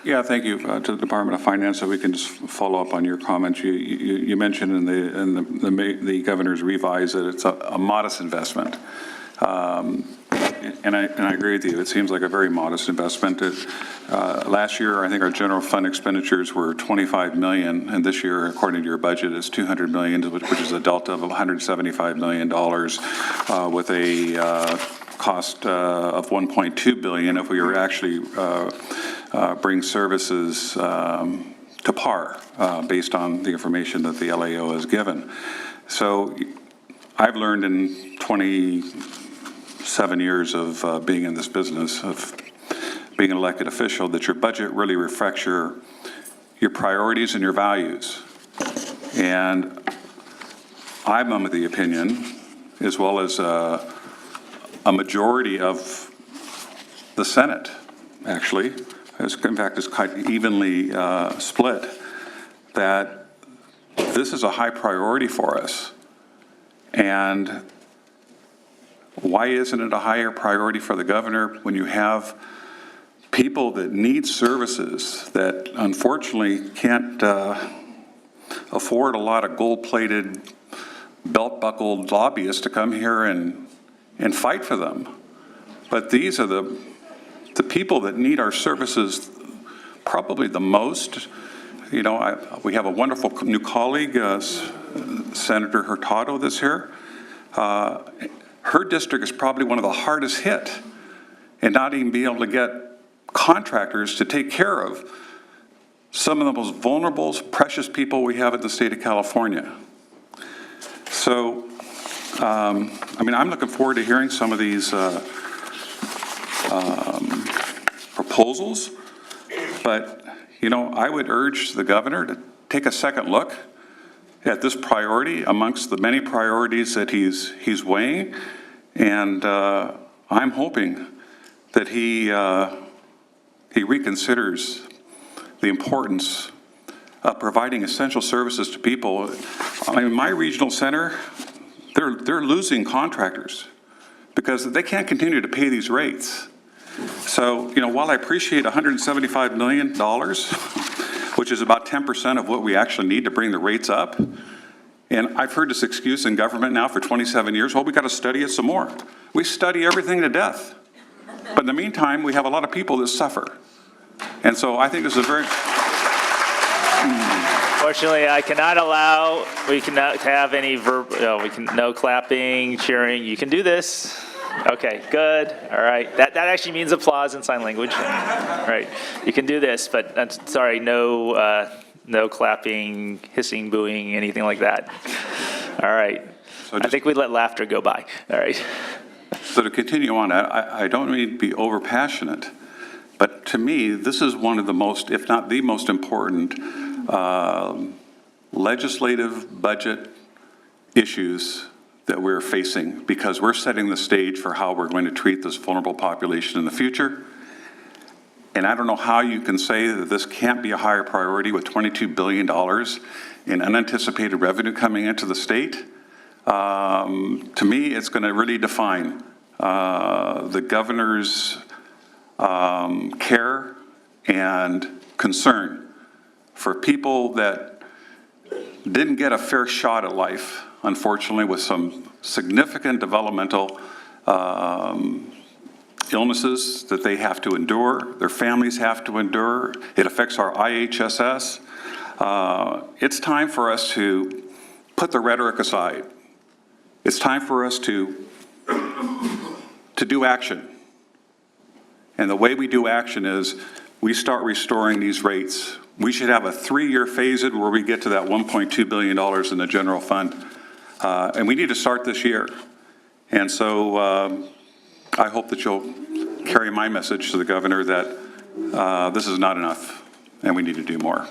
Yeah, thank you to the Department of Finance. So we can just follow up on your comments. You mentioned in the governor's revise that it's a modest investment, and I agree with you. It seems like a very modest investment. Last year, I think our general fund expenditures were $25 million, and this year, according to your budget, is $200 million, which is a delta of $175 million, with a cost of $1.2 billion if we were actually bring services to par based on the information that the LAO has given. So I've learned in 27 years of being in this business, of being an elected official, that your budget really reflects your priorities and your values. And I'm of the opinion, as well as a majority of the Senate, actually, in fact, it's quite evenly split, that this is a high priority for us. And why isn't it a higher priority for the governor when you have people that need services that unfortunately can't afford a lot of gold-plated, belt-buckled lobbyists to come here and fight for them? But these are the people that need our services probably the most. You know, we have a wonderful new colleague, Senator Hurtado, that's here. Her district is probably one of the hardest hit, and not even be able to get contractors to take care of some of the most vulnerable, precious people we have in the state of California. So, I mean, I'm looking forward to hearing some of these proposals, but, you know, I would urge the governor to take a second look at this priority amongst the many priorities that he's weighing, and I'm hoping that he reconsiders the importance of providing essential services to people. I mean, my regional center, they're losing contractors because they can't continue to pay these rates. So, you know, while I appreciate $175 million, which is about 10% of what we actually need to bring the rates up, and I've heard this excuse in government now for 27 years, well, we got to study it some more. We study everything to death. But in the meantime, we have a lot of people that suffer. And so I think this is a very... Fortunately, I cannot allow, we cannot have any no clapping, cheering. You can do this. Okay, good. All right. That actually means applause in sign language. All right. You can do this, but sorry, no clapping, hissing, booing, anything like that. All right. So I think we let laughter go by. All right. So to continue on, I don't mean to be over passionate, but to me, this is one of the most, if not the most important legislative budget issues that we're facing, because we're setting the stage for how we're going to treat this vulnerable population in the future. And I don't know how you can say that this can't be a higher priority with $22 billion in unanticipated revenue coming into the state. To me, it's going to really define the governor's care and concern for people that didn't get a fair shot at life, unfortunately, with some significant developmental illnesses that they have to endure, their families have to endure. It affects our IHSS. It's time for us to put the rhetoric aside. It's time for us to do action. And the way we do action is we start restoring these rates. We should have a 3-year phase-in where we get to that $1.2 billion in the general fund. And we need to start this year. And so I hope that you'll carry my message to the governor that this is not enough and we need to do more.